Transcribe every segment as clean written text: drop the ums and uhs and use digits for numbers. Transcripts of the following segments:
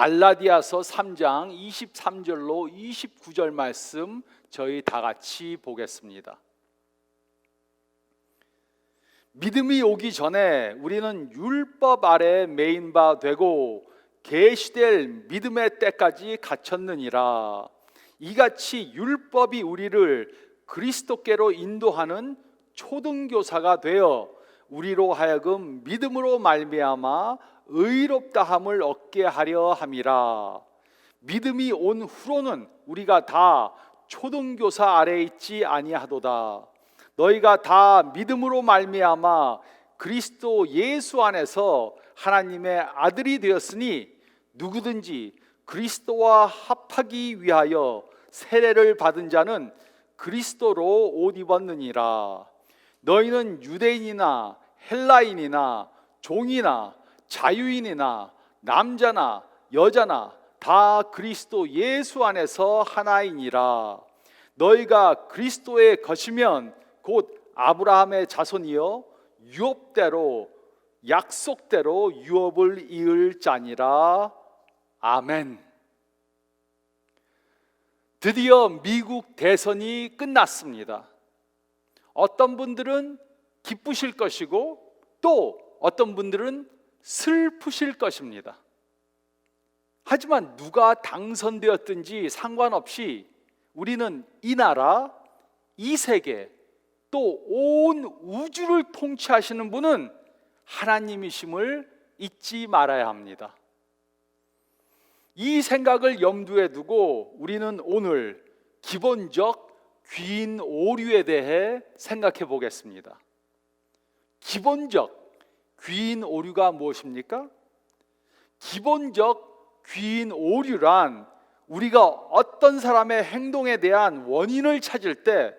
갈라디아서 3장 23절로 29절 말씀 저희 다 같이 보겠습니다. 믿음이 오기 전에 우리는 율법 아래 매인 바 되고 계시될 믿음의 때까지 갇혔느니라. 이같이 율법이 우리를 그리스도께로 인도하는 초등교사가 되어 우리로 하여금 믿음으로 말미암아 의롭다함을 얻게 하려 함이라. 믿음이 온 후로는 우리가 다 초등교사 아래에 있지 아니하도다. 너희가 다 믿음으로 말미암아 그리스도 예수 안에서 하나님의 아들이 되었으니 누구든지 그리스도와 합하기 위하여 세례를 받은 자는 그리스도로 옷 입었느니라. 너희는 유대인이나 헬라인이나 종이나 자유인이나 남자나 여자나 다 그리스도 예수 안에서 하나이니라. 너희가 그리스도의 것이면 곧 아브라함의 자손이여 유업대로 약속대로 유업을 이을 자니라. 아멘. 드디어 미국 대선이 끝났습니다. 어떤 분들은 기쁘실 것이고 또 어떤 분들은 슬프실 것입니다. 하지만 누가 당선되었든지 상관없이 우리는 이 나라, 이 세계, 또 온 우주를 통치하시는 분은 하나님이심을 잊지 말아야 합니다. 이 생각을 염두에 두고 우리는 오늘 기본적 귀인 오류에 대해 생각해 보겠습니다. 기본적 귀인 오류가 무엇입니까? 기본적 귀인 오류란 우리가 어떤 사람의 행동에 대한 원인을 찾을 때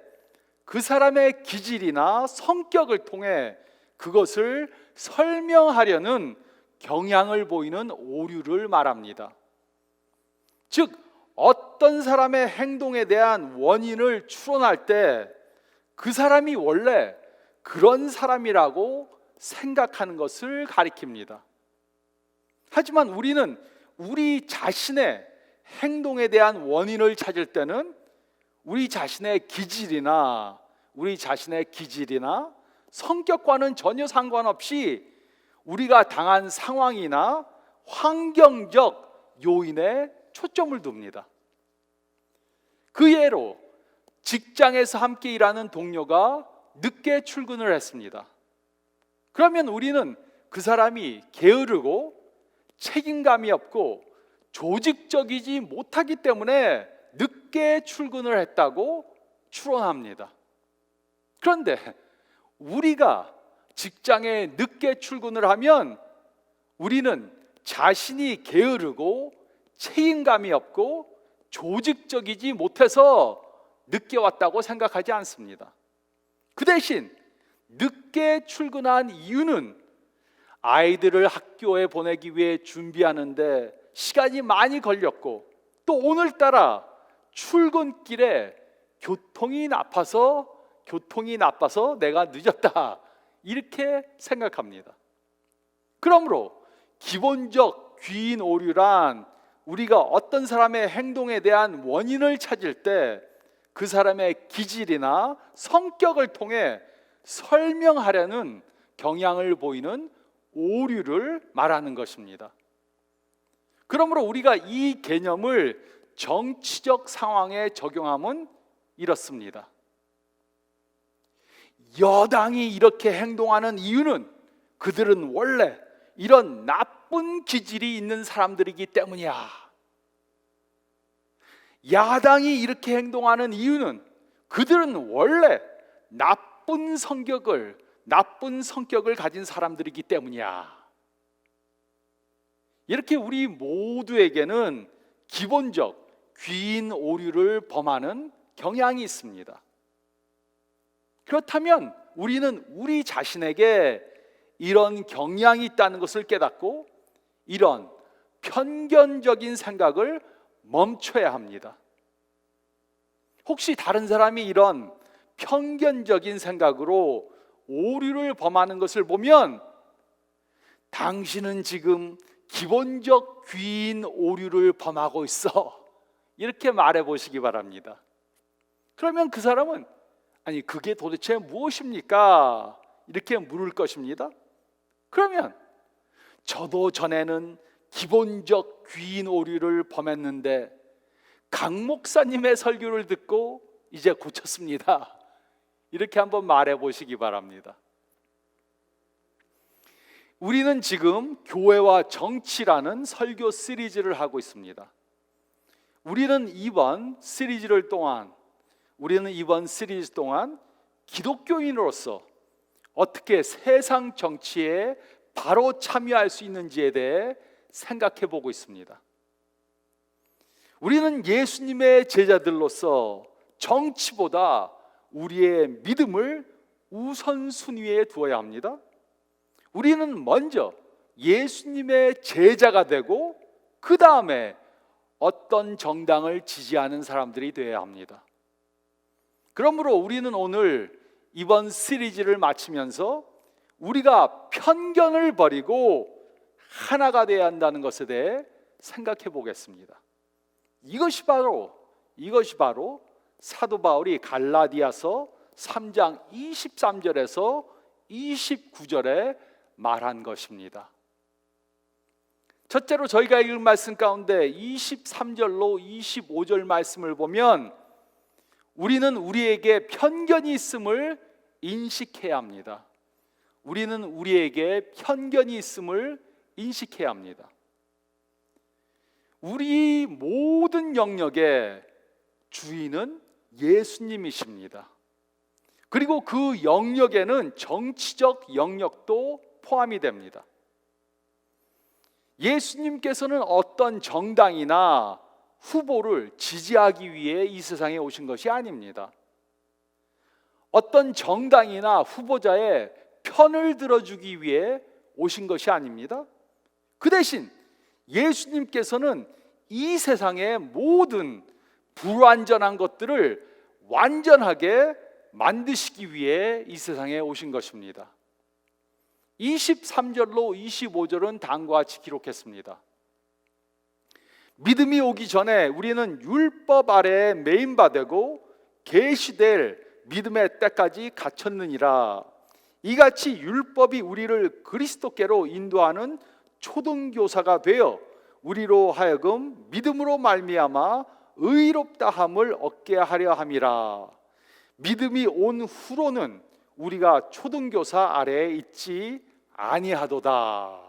그 사람의 기질이나 성격을 통해 그것을 설명하려는 경향을 보이는 오류를 말합니다. 즉 어떤 사람의 행동에 대한 원인을 추론할 때 그 사람이 원래 그런 사람이라고 생각하는 것을 가리킵니다. 하지만 우리는 우리 자신의 행동에 대한 원인을 찾을 때는 우리 자신의 기질이나 성격과는 전혀 상관없이 우리가 당한 상황이나 환경적 요인에 초점을 둡니다. 그 예로 직장에서 함께 일하는 동료가 늦게 출근을 했습니다. 그러면 우리는 그 사람이 게으르고 책임감이 없고 조직적이지 못하기 때문에 늦게 출근을 했다고 추론합니다. 그런데 우리가 직장에 늦게 출근을 하면 우리는 자신이 게으르고 책임감이 없고 조직적이지 못해서 늦게 왔다고 생각하지 않습니다. 그 대신 늦게 출근한 이유는 아이들을 학교에 보내기 위해 준비하는데 시간이 많이 걸렸고 또 오늘따라 출근길에 교통이 나빠서 내가 늦었다 이렇게 생각합니다. 그러므로 기본적 귀인 오류란 우리가 어떤 사람의 행동에 대한 원인을 찾을 때 그 사람의 기질이나 성격을 통해 설명하려는 경향을 보이는 오류를 말하는 것입니다. 그러므로 우리가 이 개념을 정치적 상황에 적용하면 이렇습니다. 여당이 이렇게 행동하는 이유는 그들은 원래 이런 나쁜 기질이 있는 사람들이기 때문이야. 야당이 이렇게 행동하는 이유는 그들은 원래 나쁜 성격을 가진 사람들이기 때문이야. 이렇게 우리 모두에게는 기본적 귀인 오류를 범하는 경향이 있습니다. 그렇다면 우리는 우리 자신에게 이런 경향이 있다는 것을 깨닫고 이런 편견적인 생각을 멈춰야 합니다. 혹시 다른 사람이 이런 편견적인 생각으로 오류를 범하는 것을 보면 당신은 지금 기본적 귀인 오류를 범하고 있어. 이렇게 말해 보시기 바랍니다. 그러면 그 사람은 아니 그게 도대체 무엇입니까? 이렇게 물을 것입니다. 그러면 저도 전에는 기본적 귀인 오류를 범했는데 강 목사님의 설교를 듣고 이제 고쳤습니다. 이렇게 한번 말해 보시기 바랍니다. 우리는 지금 교회와 정치라는 설교 시리즈를 하고 있습니다. 우리는 이번 시리즈 동안 기독교인으로서 어떻게 세상 정치에 바로 참여할 수 있는지에 대해 생각해 보고 있습니다. 우리는 예수님의 제자들로서 정치보다 우리의 믿음을 우선순위에 두어야 합니다. 우리는 먼저 예수님의 제자가 되고 그 다음에 어떤 정당을 지지하는 사람들이 되어야 합니다. 그러므로 우리는 오늘 이번 시리즈를 마치면서 우리가 편견을 버리고 하나가 되어야 한다는 것에 대해 생각해 보겠습니다. 이것이 바로 사도 바울이 갈라디아서 3장 23절에서 29절에 말한 것입니다. 첫째로 저희가 읽은 말씀 가운데 23절로 25절 말씀을 보면 우리는 우리에게 편견이 있음을 인식해야 합니다. 우리는 우리에게 편견이 있음을 인식해야 합니다. 우리 모든 영역의 주인은 예수님이십니다. 그리고 그 영역에는 정치적 영역도 포함이 됩니다. 예수님께서는 어떤 정당이나 후보를 지지하기 위해 이 세상에 오신 것이 아닙니다. 어떤 정당이나 후보자의 편을 들어주기 위해 오신 것이 아닙니다. 그 대신 예수님께서는 이 세상의 모든 불완전한 것들을 완전하게 만드시기 위해 이 세상에 오신 것입니다. 23절로 25절은 다음과 같이 기록했습니다. 믿음이 오기 전에 우리는 율법 아래에 매인바되고 계시될 믿음의 때까지 갇혔느니라. 이같이 율법이 우리를 그리스도께로 인도하는 초등교사가 되어 우리로 하여금 믿음으로 말미암아 의롭다함을 얻게 하려 함이라. 믿음이 온 후로는 우리가 초등교사 아래에 있지 아니하도다.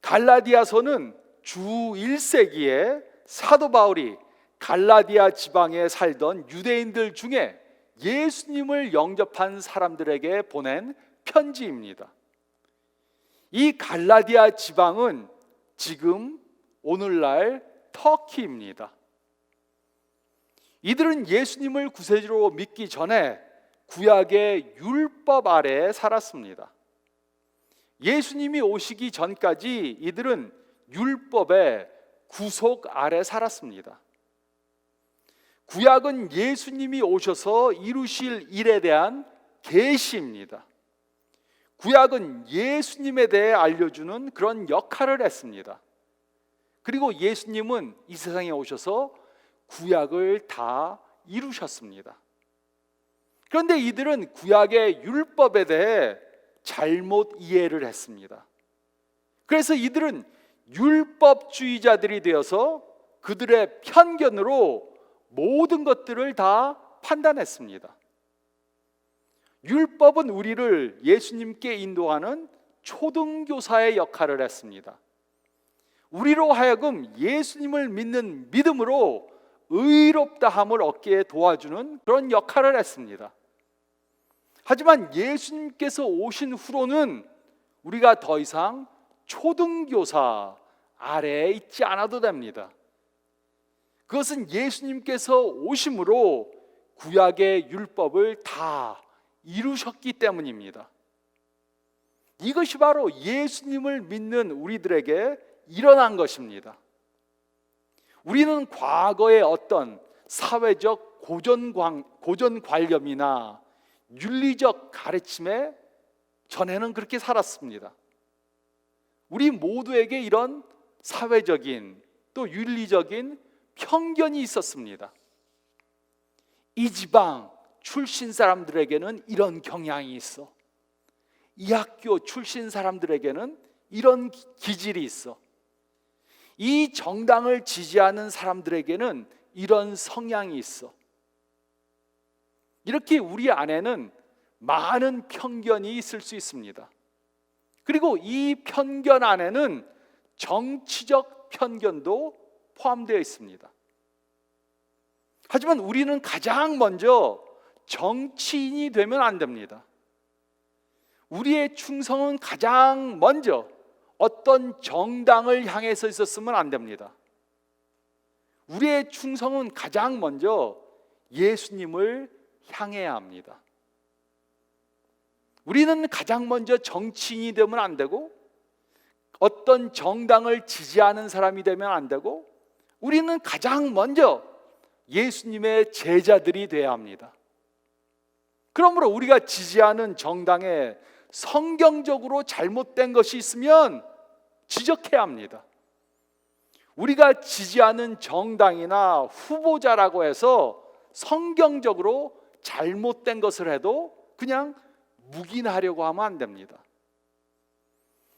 갈라디아서는 주 1세기에 사도 바울이 갈라디아 지방에 살던 유대인들 중에 예수님을 영접한 사람들에게 보낸 편지입니다. 이 갈라디아 지방은 지금 오늘날 터키입니다. 이들은 예수님을 구세주로 믿기 전에 구약의 율법 아래에 살았습니다. 예수님이 오시기 전까지 이들은 율법의 구속 아래 살았습니다. 구약은 예수님이 오셔서 이루실 일에 대한 계시입니다. 구약은 예수님에 대해 알려주는 그런 역할을 했습니다. 그리고 예수님은 이 세상에 오셔서 구약을 다 이루셨습니다. 그런데 이들은 구약의 율법에 대해 잘못 이해를 했습니다. 그래서 이들은 율법주의자들이 되어서 그들의 편견으로 모든 것들을 다 판단했습니다. 율법은 우리를 예수님께 인도하는 초등교사의 역할을 했습니다. 우리로 하여금 예수님을 믿는 믿음으로 의롭다함을 얻게 도와주는 그런 역할을 했습니다. 하지만 예수님께서 오신 후로는 우리가 더 이상 초등교사 아래에 있지 않아도 됩니다. 그것은 예수님께서 오심으로 구약의 율법을 다 이루셨기 때문입니다. 이것이 바로 예수님을 믿는 우리들에게 일어난 것입니다. 우리는 과거의 어떤 사회적 고전관념이나 윤리적 가르침에 전에는 그렇게 살았습니다. 우리 모두에게 이런 사회적인 또 윤리적인 편견이 있었습니다. 이 지방 출신 사람들에게는 이런 경향이 있어. 이 학교 출신 사람들에게는 이런 기질이 있어. 이 정당을 지지하는 사람들에게는 이런 성향이 있어. 이렇게 우리 안에는 많은 편견이 있을 수 있습니다. 그리고 이 편견 안에는 정치적 편견도 포함되어 있습니다. 하지만 우리는 가장 먼저 정치인이 되면 안 됩니다. 우리의 충성은 가장 먼저 어떤 정당을 향해서 있었으면 안 됩니다. 우리의 충성은 가장 먼저 예수님을 향해야 합니다. 우리는 가장 먼저 정치인이 되면 안 되고 어떤 정당을 지지하는 사람이 되면 안 되고 우리는 가장 먼저 예수님의 제자들이 되어야 합니다. 그러므로 우리가 지지하는 정당에 성경적으로 잘못된 것이 있으면 지적해야 합니다. 우리가 지지하는 정당이나 후보자라고 해서 성경적으로 잘못된 것을 해도 그냥 묵인하려고 하면 안 됩니다.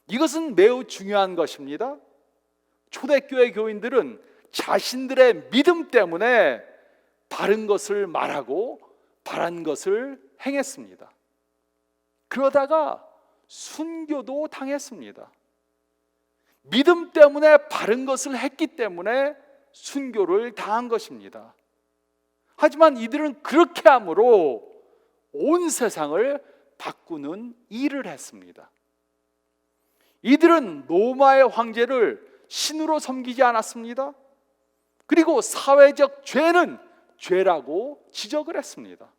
이것은 매우 중요한 것입니다. 초대교회 교인들은 자신들의 믿음 때문에 바른 것을 말하고 바른 것을 행했습니다. 그러다가 순교도 당했습니다. 믿음 때문에 바른 것을 했기 때문에 순교를 당한 것입니다. 하지만 이들은 그렇게 함으로 온 세상을 바꾸는 일을 했습니다. 이들은 로마의 황제를 신으로 섬기지 않았습니다. 그리고 사회적 죄는 죄라고 지적을 했습니다.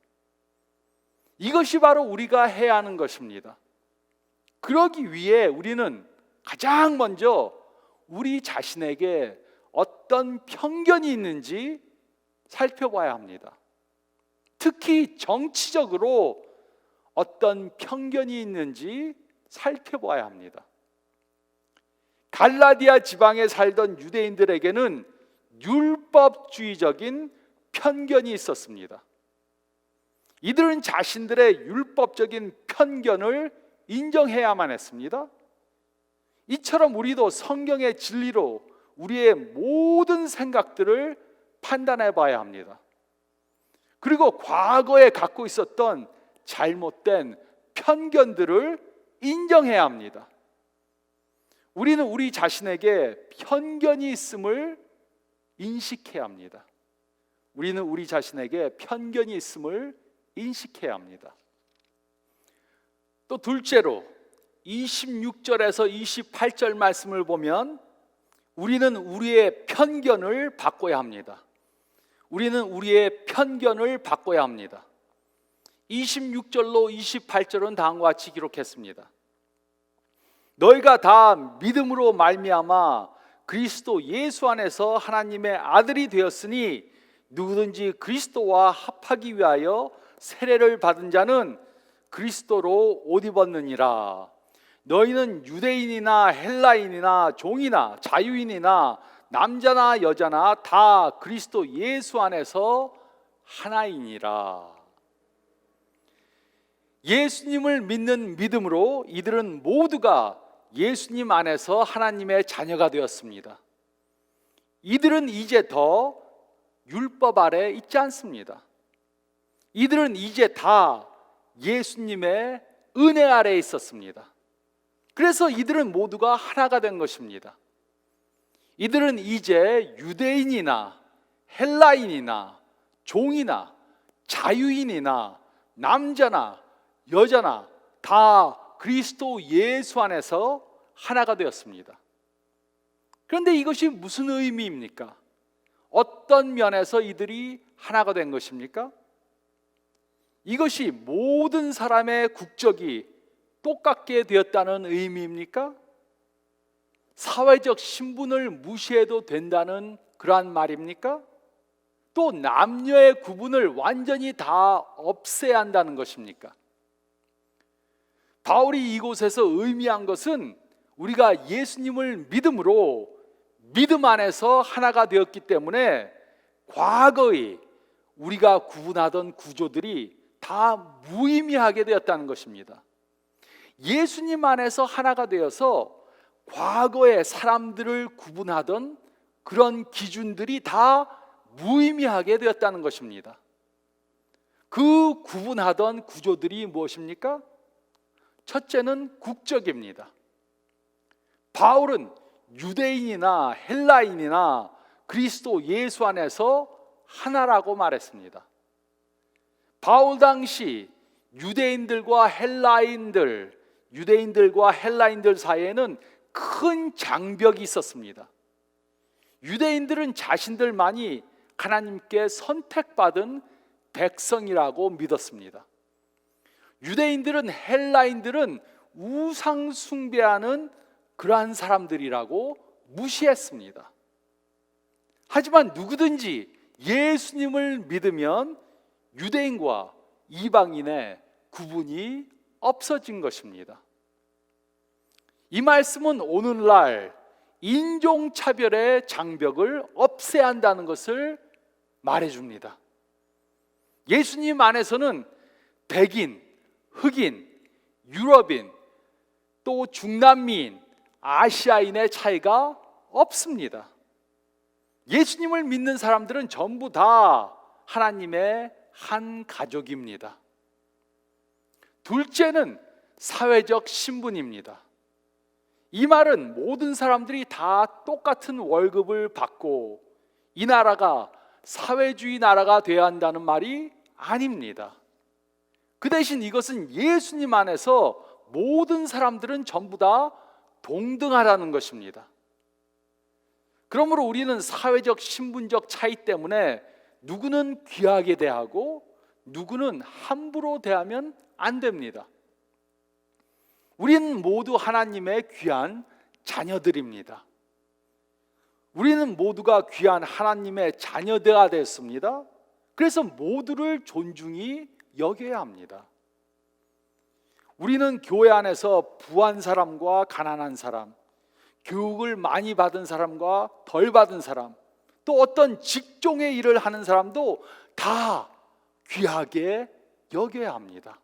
이것이 바로 우리가 해야 하는 것입니다. 그러기 위해 우리는 가장 먼저 우리 자신에게 어떤 편견이 있는지 살펴봐야 합니다. 특히 정치적으로 어떤 편견이 있는지 살펴봐야 합니다. 갈라디아 지방에 살던 유대인들에게는 율법주의적인 편견이 있었습니다. 이들은 자신들의 율법적인 편견을 인정해야만 했습니다. 이처럼 우리도 성경의 진리로 우리의 모든 생각들을 판단해 봐야 합니다. 그리고 과거에 갖고 있었던 잘못된 편견들을 인정해야 합니다. 우리는 우리 자신에게 편견이 있음을 인식해야 합니다. 우리는 우리 자신에게 편견이 있음을 인식해야 합니다. 또 둘째로 26절에서 28절 말씀을 보면 우리는 우리의 편견을 바꿔야 합니다. 우리는 우리의 편견을 바꿔야 합니다. 26절로 28절은 다음과 같이 기록했습니다. 너희가 다 믿음으로 말미암아 그리스도 예수 안에서 하나님의 아들이 되었으니 누구든지 그리스도와 합하기 위하여 세례를 받은 자는 그리스도로 옷 입었느니라. 너희는 유대인이나 헬라인이나 종이나 자유인이나 남자나 여자나 다 그리스도 예수 안에서 하나이니라. 예수님을 믿는 믿음으로 이들은 모두가 예수님 안에서 하나님의 자녀가 되었습니다. 이들은 이제 더 율법 아래 있지 않습니다. 이들은 이제 다 예수님의 은혜 아래 있었습니다. 그래서 이들은 모두가 하나가 된 것입니다. 이들은 이제 유대인이나 헬라인이나 종이나 자유인이나 남자나 여자나 다 그리스도 예수 안에서 하나가 되었습니다. 그런데 이것이 무슨 의미입니까? 어떤 면에서 이들이 하나가 된 것입니까? 이것이 모든 사람의 국적이 똑같게 되었다는 의미입니까? 사회적 신분을 무시해도 된다는 그러한 말입니까? 또 남녀의 구분을 완전히 다 없애야 한다는 것입니까? 바울이 이곳에서 의미한 것은 우리가 예수님을 믿음으로 믿음 안에서 하나가 되었기 때문에 과거의 우리가 구분하던 구조들이 다 무의미하게 되었다는 것입니다. 예수님 안에서 하나가 되어서 과거의 사람들을 구분하던 그런 기준들이 다 무의미하게 되었다는 것입니다. 그 구분하던 구조들이 무엇입니까? 첫째는 국적입니다. 바울은 유대인이나 헬라인이나 그리스도 예수 안에서 하나라고 말했습니다. 바울 당시 유대인들과 헬라인들 사이에는 큰 장벽이 있었습니다. 유대인들은 자신들만이 하나님께 선택받은 백성이라고 믿었습니다. 유대인들은 헬라인들은 우상 숭배하는 그러한 사람들이라고 무시했습니다. 하지만 누구든지 예수님을 믿으면 유대인과 이방인의 구분이 없어진 것입니다. 이 말씀은 오늘날 인종차별의 장벽을 없애야 한다는 것을 말해줍니다. 예수님 안에서는 백인, 흑인, 유럽인, 또 중남미인, 아시아인의 차이가 없습니다. 예수님을 믿는 사람들은 전부 다 하나님의 한 가족입니다. 둘째는 사회적 신분입니다. 이 말은 모든 사람들이 다 똑같은 월급을 받고 이 나라가 사회주의 나라가 되어야 한다는 말이 아닙니다. 그 대신 이것은 예수님 안에서 모든 사람들은 전부 다 동등하라는 것입니다. 그러므로 우리는 사회적 신분적 차이 때문에 누구는 귀하게 대하고 누구는 함부로 대하면 안 됩니다. 우리는 모두 하나님의 귀한 자녀들입니다. 우리는 모두가 귀한 하나님의 자녀가 됐습니다. 그래서 모두를 존중히 여겨야 합니다. 우리는 교회 안에서 부한 사람과 가난한 사람, 교육을 많이 받은 사람과 덜 받은 사람, 또 어떤 직종의 일을 하는 사람도 다 귀하게 여겨야 합니다.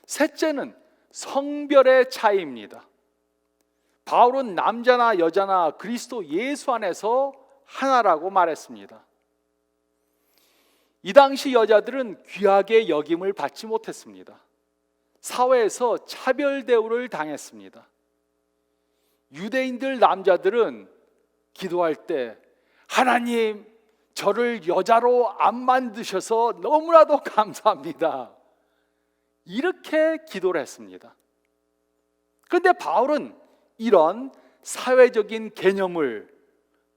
셋째는 성별의 차이입니다. 바울은 남자나 여자나 그리스도 예수 안에서 하나라고 말했습니다. 이 당시 여자들은 귀하게 여김을 받지 못했습니다. 사회에서 차별 대우를 당했습니다. 유대인들 남자들은 기도할 때 하나님, 저를 여자로 안 만드셔서 너무나도 감사합니다, 이렇게 기도를 했습니다. 그런데 바울은 이런 사회적인 개념을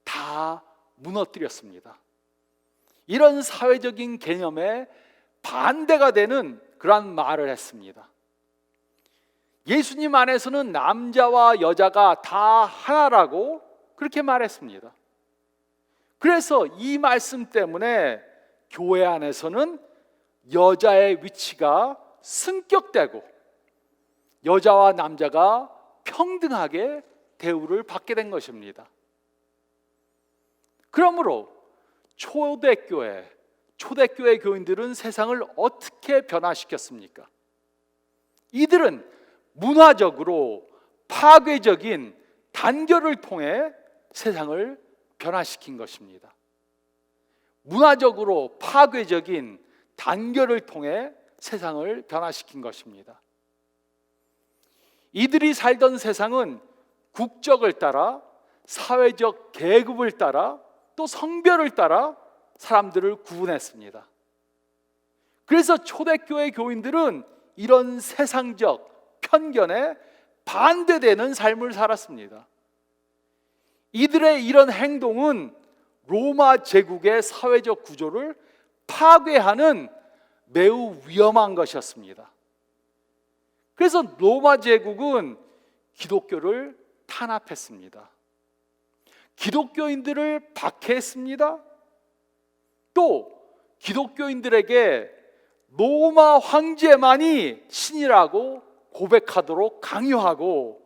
다 무너뜨렸습니다. 이런 사회적인 개념에 반대가 되는 그러한 말을 했습니다. 예수님 안에서는 남자와 여자가 다 하나라고 그렇게 말했습니다. 그래서 이 말씀 때문에 교회 안에서는 여자의 위치가 승격되고 여자와 남자가 평등하게 대우를 받게 된 것입니다. 그러므로 초대교회 교인들은 세상을 어떻게 변화시켰습니까? 이들은 문화적으로 파괴적인 단결을 통해 세상을 변화시킨 것입니다. 문화적으로 파괴적인 단결을 통해 세상을 변화시킨 것입니다. 이들이 살던 세상은 국적을 따라, 사회적 계급을 따라, 또 성별을 따라 사람들을 구분했습니다. 그래서 초대교회 교인들은 이런 세상적 편견에 반대되는 삶을 살았습니다. 이들의 이런 행동은 로마 제국의 사회적 구조를 파괴하는 매우 위험한 것이었습니다. 그래서 로마 제국은 기독교를 탄압했습니다. 기독교인들을 박해했습니다. 또 기독교인들에게 로마 황제만이 신이라고 고백하도록 강요하고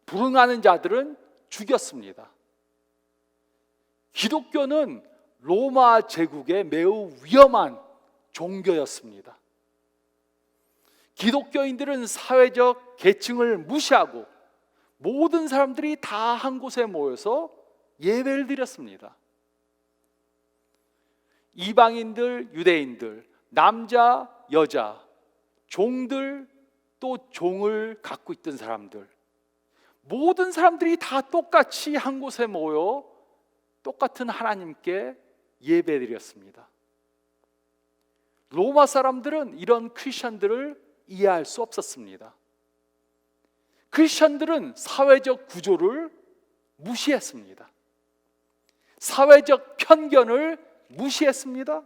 불응하는 자들은 죽였습니다. 기독교는 로마 제국의 매우 위험한 종교였습니다. 기독교인들은 사회적 계층을 무시하고 모든 사람들이 다 한 곳에 모여서 예배를 드렸습니다. 이방인들, 유대인들, 남자, 여자, 종들, 또 종을 갖고 있던 사람들, 모든 사람들이 다 똑같이 한 곳에 모여 똑같은 하나님께 예배드렸습니다. 로마 사람들은 이런 크리스천들을 이해할 수 없었습니다. 크리스천들은 사회적 구조를 무시했습니다. 사회적 편견을 무시했습니다.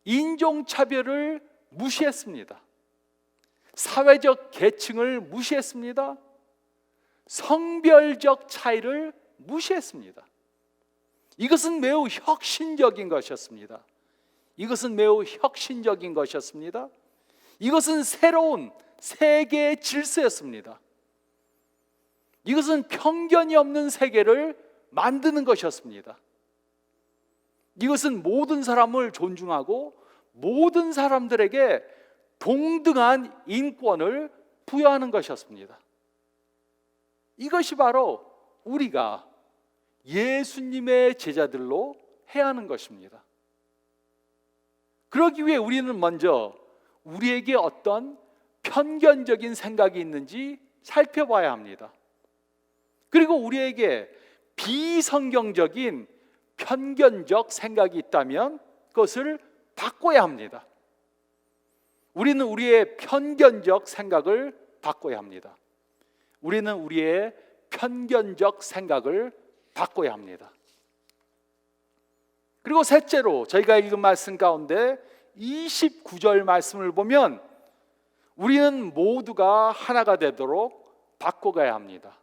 인종차별을 무시했습니다. 사회적 계층을 무시했습니다. 성별적 차이를 무시했습니다. 이것은 매우 혁신적인 것이었습니다. 이것은 매우 혁신적인 것이었습니다. 이것은 새로운 세계의 질서였습니다. 이것은 편견이 없는 세계를 만드는 것이었습니다. 이것은 모든 사람을 존중하고 모든 사람들에게 동등한 인권을 부여하는 것이었습니다. 이것이 바로 우리가 예수님의 제자들로 해야 하는 것입니다. 그러기 위해 우리는 먼저 우리에게 어떤 편견적인 생각이 있는지 살펴봐야 합니다. 그리고 우리에게 비성경적인 편견적 생각이 있다면 그것을 바꿔야 합니다. 우리는 우리의 편견적 생각을 바꿔야 합니다. 우리는 우리의 편견적 생각을 바꿔야 합니다. 그리고 셋째로 저희가 읽은 말씀 가운데 29절 말씀을 보면 우리는 모두가 하나가 되도록 바꿔가야 합니다.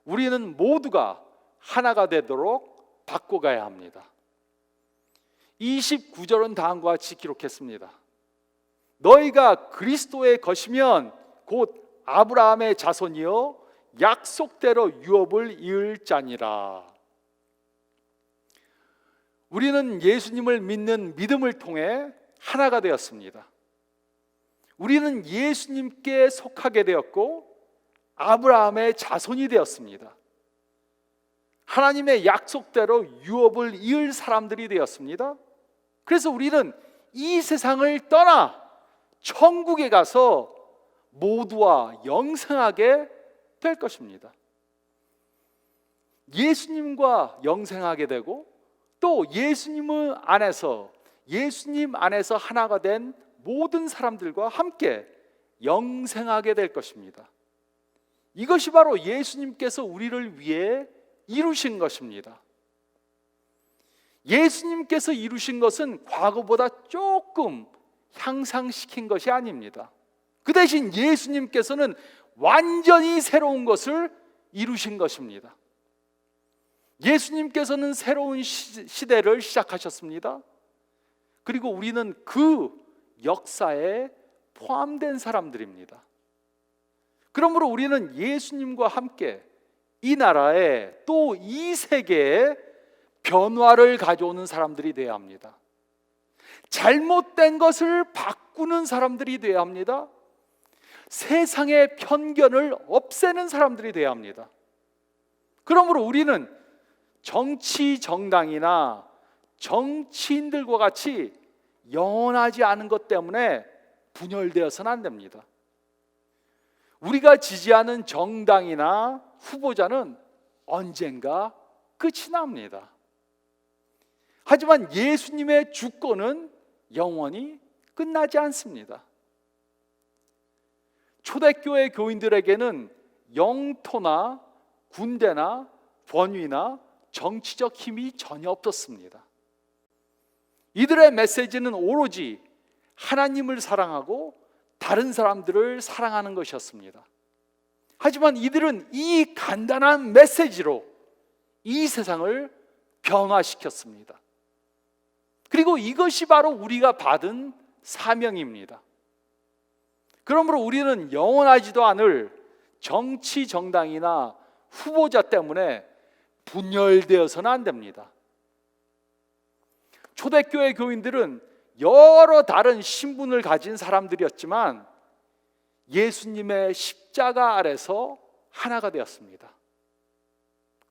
우리는 모두가 하나가 되도록 바꿔가야 합니다. 29절은 다음과 같이 기록했습니다. 너희가 그리스도의 것이면 곧 아브라함의 자손이요 약속대로 유업을 이을 자니라. 우리는 예수님을 믿는 믿음을 통해 하나가 되었습니다. 우리는 예수님께 속하게 되었고 아브라함의 자손이 되었습니다. 하나님의 약속대로 유업을 이을 사람들이 되었습니다. 그래서 우리는 이 세상을 떠나 천국에 가서 모두와 영생하게 될 것입니다. 예수님과 영생하게 되고 또 예수님 안에서 하나가 된 모든 사람들과 함께 영생하게 될 것입니다. 이것이 바로 예수님께서 우리를 위해 이루신 것입니다. 예수님께서 이루신 것은 과거보다 조금 향상시킨 것이 아닙니다. 그 대신 예수님께서는 완전히 새로운 것을 이루신 것입니다. 예수님께서는 새로운 시대를 시작하셨습니다. 그리고 우리는 그 역사에 포함된 사람들입니다. 그러므로 우리는 예수님과 함께 이 나라에 또 이 세계에 변화를 가져오는 사람들이 되어야 합니다. 잘못된 것을 바꾸는 사람들이 되어야 합니다. 세상의 편견을 없애는 사람들이 되어야 합니다. 그러므로 우리는 정치 정당이나 정치인들과 같이 영원하지 않은 것 때문에 분열되어서는 안 됩니다. 우리가 지지하는 정당이나 후보자는 언젠가 끝이 납니다. 하지만 예수님의 주권은 영원히 끝나지 않습니다. 초대교회 교인들에게는 영토나 군대나 권위나 정치적 힘이 전혀 없었습니다. 이들의 메시지는 오로지 하나님을 사랑하고 다른 사람들을 사랑하는 것이었습니다. 하지만 이들은 이 간단한 메시지로 이 세상을 변화시켰습니다. 그리고 이것이 바로 우리가 받은 사명입니다. 그러므로 우리는 영원하지도 않을 정치 정당이나 후보자 때문에 분열되어서는 안 됩니다. 초대교회 교인들은 여러 다른 신분을 가진 사람들이었지만 예수님의 십자가 아래서 하나가 되었습니다.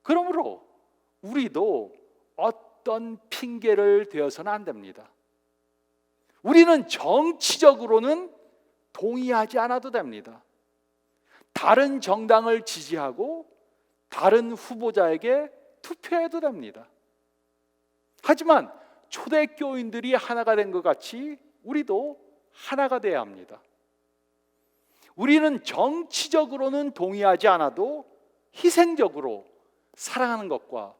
그러므로 우리도 어떤 핑계를 대어서는 안 됩니다. 우리는 정치적으로는 동의하지 않아도 됩니다. 다른 정당을 지지하고 다른 후보자에게 투표해도 됩니다. 하지만 초대교인들이 하나가 된 것 같이 우리도 하나가 되어야 합니다. 우리는 정치적으로는 동의하지 않아도 희생적으로 사랑하는 것과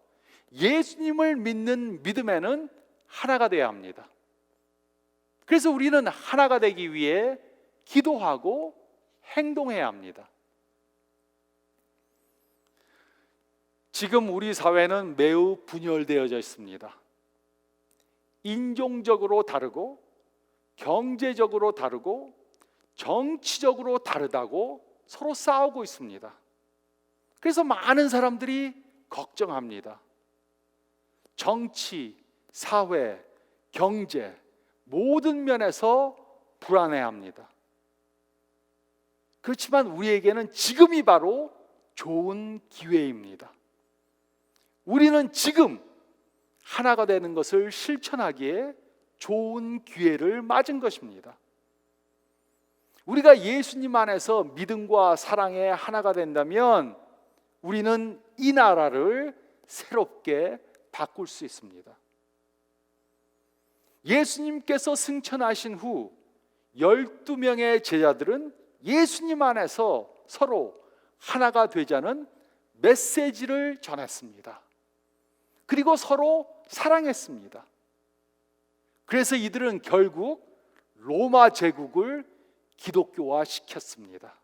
예수님을 믿는 믿음에는 하나가 되어야 합니다. 그래서 우리는 하나가 되기 위해 기도하고 행동해야 합니다. 지금 우리 사회는 매우 분열되어져 있습니다. 인종적으로 다르고 경제적으로 다르고 정치적으로 다르다고 서로 싸우고 있습니다. 그래서 많은 사람들이 걱정합니다. 정치, 사회, 경제 모든 면에서 불안해합니다. 그렇지만 우리에게는 지금이 바로 좋은 기회입니다. 우리는 지금 하나가 되는 것을 실천하기에 좋은 기회를 맞은 것입니다. 우리가 예수님 안에서 믿음과 사랑에 하나가 된다면 우리는 이 나라를 새롭게 바꿀 수 있습니다. 예수님께서 승천하신 후 12명의 제자들은 예수님 안에서 서로 하나가 되자는 메시지를 전했습니다. 그리고 서로 사랑했습니다. 그래서 이들은 결국 로마 제국을 기독교화 시켰습니다.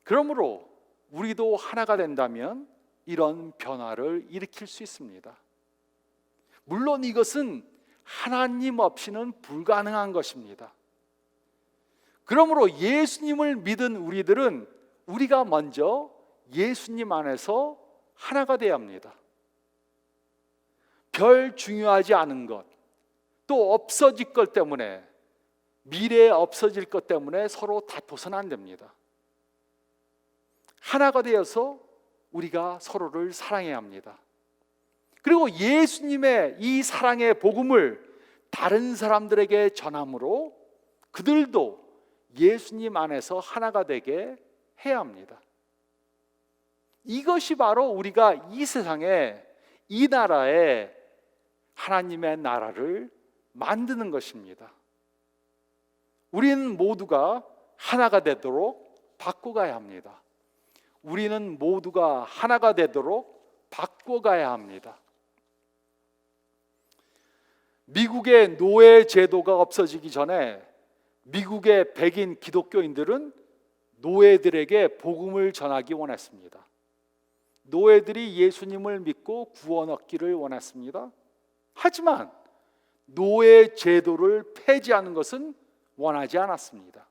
그러므로 우리도 하나가 된다면 이런 변화를 일으킬 수 있습니다. 물론 이것은 하나님 없이는 불가능한 것입니다. 그러므로 예수님을 믿은 우리들은 우리가 먼저 예수님 안에서 하나가 되어야 합니다. 별 중요하지 않은 것, 또 없어질 것 때문에, 미래에 없어질 것 때문에 서로 다퉈서는 안 됩니다. 하나가 되어서 우리가 서로를 사랑해야 합니다. 그리고 예수님의 이 사랑의 복음을 다른 사람들에게 전함으로 그들도 예수님 안에서 하나가 되게 해야 합니다. 이것이 바로 우리가 이 세상에, 이 나라에 하나님의 나라를 만드는 것입니다. 우리는 모두가 하나가 되도록 바꿔가야 합니다. 우리는 모두가 하나가 되도록 바꿔가야 합니다. 미국의 노예 제도가 없어지기 전에 미국의 백인 기독교인들은 노예들에게 복음을 전하기 원했습니다. 노예들이 예수님을 믿고 구원 얻기를 원했습니다. 하지만 노예 제도를 폐지하는 것은 원하지 않았습니다.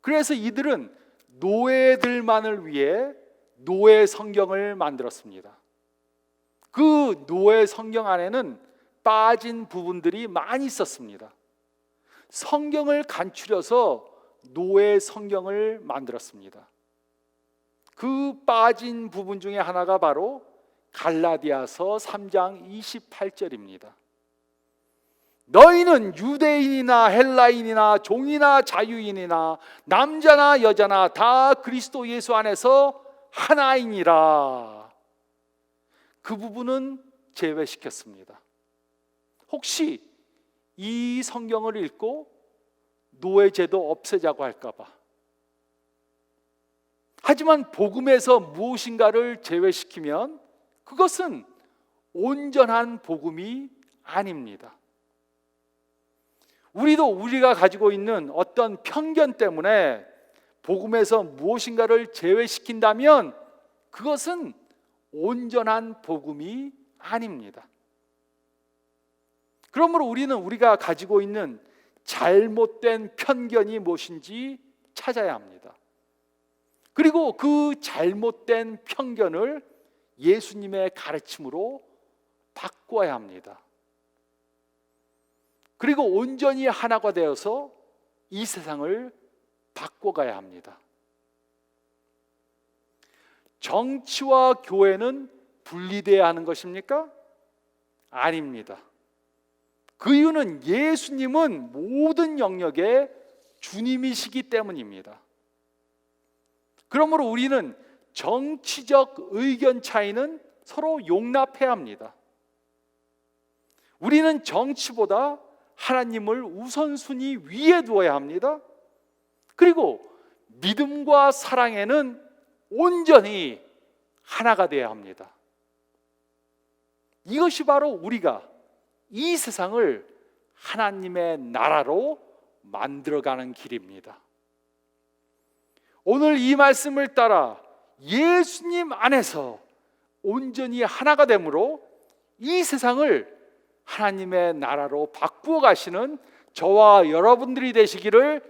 그래서 이들은 노예들만을 위해 노예 성경을 만들었습니다. 그 노예 성경 안에는 빠진 부분들이 많이 있었습니다. 성경을 간추려서 노예 성경을 만들었습니다. 그 빠진 부분 중에 하나가 바로 갈라디아서 3장 28절입니다. 너희는 유대인이나 헬라인이나 종이나 자유인이나 남자나 여자나 다 그리스도 예수 안에서 하나이니라. 그 부분은 제외시켰습니다. 혹시 이 성경을 읽고 노예제도 없애자고 할까 봐. 하지만 복음에서 무엇인가를 제외시키면 그것은 온전한 복음이 아닙니다. 우리도 우리가 가지고 있는 어떤 편견 때문에 복음에서 무엇인가를 제외시킨다면 그것은 온전한 복음이 아닙니다. 그러므로 우리는 우리가 가지고 있는 잘못된 편견이 무엇인지 찾아야 합니다. 그리고 그 잘못된 편견을 예수님의 가르침으로 바꿔야 합니다. 그리고 온전히 하나가 되어서 이 세상을 바꿔가야 합니다. 정치와 교회는 분리되어야 하는 것입니까? 아닙니다. 그 이유는 예수님은 모든 영역의 주님이시기 때문입니다. 그러므로 우리는 정치적 의견 차이는 서로 용납해야 합니다. 우리는 정치보다 하나님을 우선순위 위에 두어야 합니다. 그리고 믿음과 사랑에는 온전히 하나가 되어야 합니다. 이것이 바로 우리가 이 세상을 하나님의 나라로 만들어가는 길입니다. 오늘 이 말씀을 따라 예수님 안에서 온전히 하나가 되므로 이 세상을 하나님의 나라로 바꾸어 가시는 저와 여러분들이 되시기를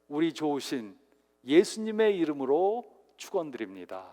우리 좋으신 예수님의 이름으로 축원드립니다.